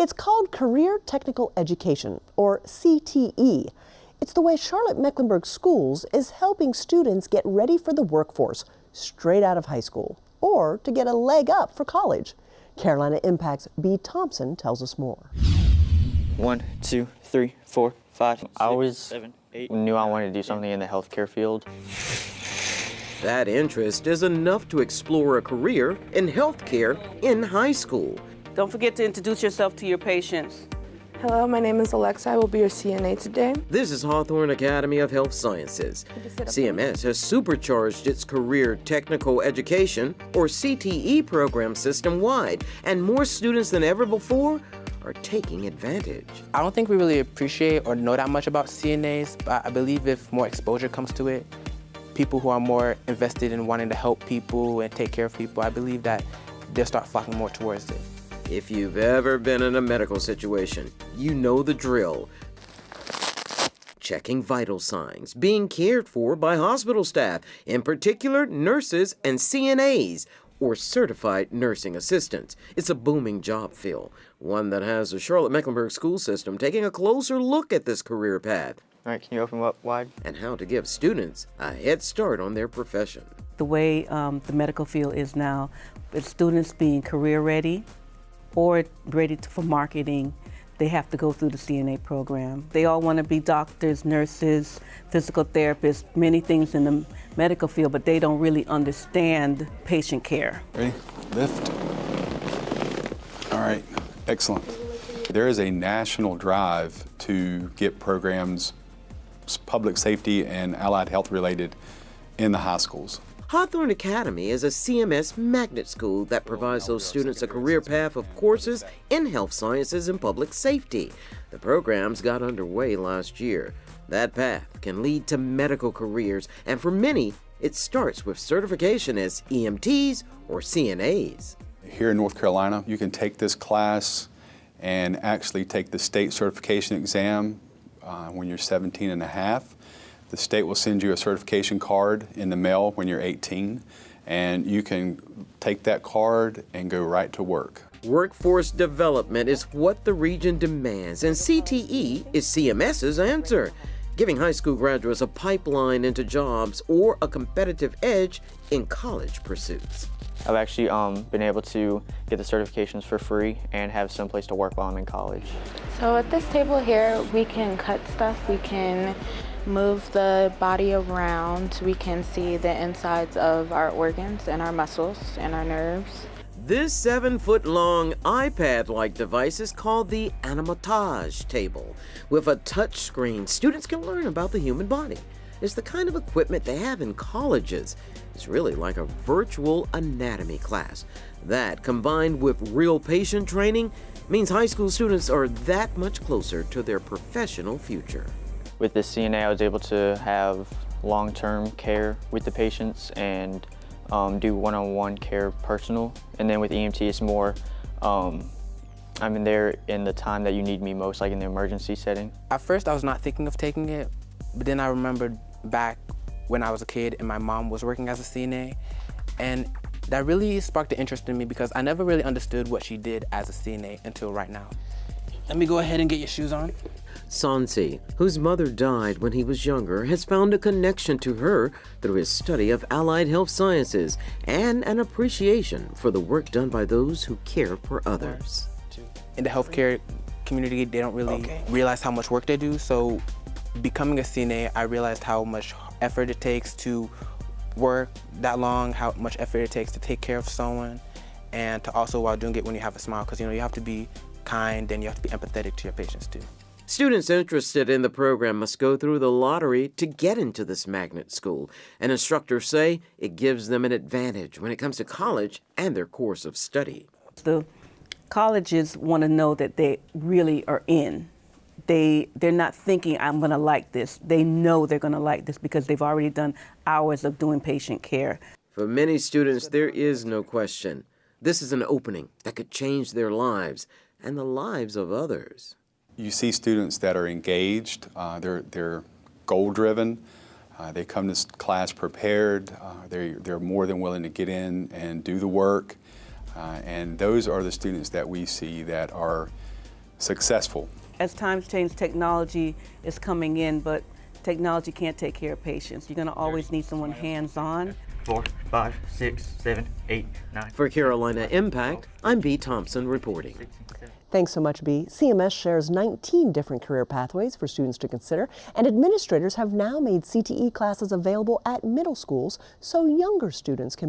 It's called Career Technical Education, or CTE. It's the way Charlotte-Mecklenburg Schools is helping students get ready for the workforce straight out of high school, or to get a leg up for college. Carolina Impact's B. Thompson tells us more. 1, 2, 3, 4, 5. 6, I always 7, 8, knew I wanted to do something in the healthcare field. That interest is enough to explore a career in healthcare in high school. Don't forget to introduce yourself to your patients. Hello, my name is Alexa. I will be your CNA today. This is Hawthorne Academy of Health Sciences. CMS has supercharged its Career Technical Education, or CTE, program system-wide, and more students than ever before are taking advantage. I don't think we really appreciate or know that much about CNAs, but I believe if more exposure comes to it, people who are more invested in wanting to help people and take care of people, I believe that they'll start flocking more towards it. If you've ever been in a medical situation, you know the drill. Checking vital signs, being cared for by hospital staff, in particular nurses and CNAs, or certified nursing assistants. It's a booming job field, one that has the Charlotte-Mecklenburg school system taking a closer look at this career path. All right, can you open them up wide? And how to give students a head start on their profession. The way the medical field is now, with students being career ready or ready for marketing, they have to go through the CNA program. They all want to be doctors, nurses, physical therapists, many things in the medical field, but they don't really understand patient care. Ready? Lift. All right, excellent. There is a national drive to get programs, public safety and allied health related, in the high schools. Hawthorne Academy is a CMS magnet school that provides those students a career path of courses in health sciences and public safety. The programs got underway last year. That path can lead to medical careers, and for many, it starts with certification as EMTs or CNAs. Here in North Carolina, you can take this class and actually take the state certification exam when you're 17 and a half. The state will send you a certification card in the mail when you're 18, and you can take that card and go right to work. Workforce development is what the region demands, and CTE is CMS's answer, giving high school graduates a pipeline into jobs or a competitive edge in college pursuits. I've actually been able to get the certifications for free and have some place to work while I'm in college. So at this table here, we can cut stuff, we can move the body around, we can see the insides of our organs and our muscles and our nerves. This 7-foot-long iPad-like device is called the Animatage table. With a touch screen, students can learn about the human body. It's the kind of equipment they have in colleges. It's really like a virtual anatomy class. That, combined with real patient training, means high school students are that much closer to their professional future. With the CNA, I was able to have long-term care with the patients and do one-on-one care personal. And then with EMT, it's more, I'm in there in the time that you need me most, like in the emergency setting. At first, I was not thinking of taking it, but then I remembered back when I was a kid and my mom was working as a CNA, and that really sparked an interest in me because I never really understood what she did as a CNA until right now. Let me go ahead and get your shoes on. Sansi, whose mother died when he was younger, has found a connection to her through his study of allied health sciences and an appreciation for the work done by those who care for others. In the healthcare community, they don't really realize how much work they do, so becoming a CNA, I realized how much effort it takes to work that long, how much effort it takes to take care of someone, and to also, while doing it, when you have a smile, because you have to be kind and you have to be empathetic to your patients too. Students interested in the program must go through the lottery to get into this magnet school, and instructors say it gives them an advantage when it comes to college and their course of study. The colleges want to know that they really are in. They're not thinking, I'm going to like this. They know they're going to like this because they've already done hours of doing patient care. For many students, there is no question. This is an opening that could change their lives and the lives of others. You see students that are engaged, they're goal-driven, they come to class prepared, they're more than willing to get in and do the work, and those are the students that we see that are successful. As times change, technology is coming in, but technology can't take care of patients. You're going to always need someone hands-on. 4, 5, 6, 7, 8, 9. For Carolina Impact, I'm B. Thompson reporting. Thanks so much, B. CMS shares 19 different career pathways for students to consider, and administrators have now made CTE classes available at middle schools so younger students can be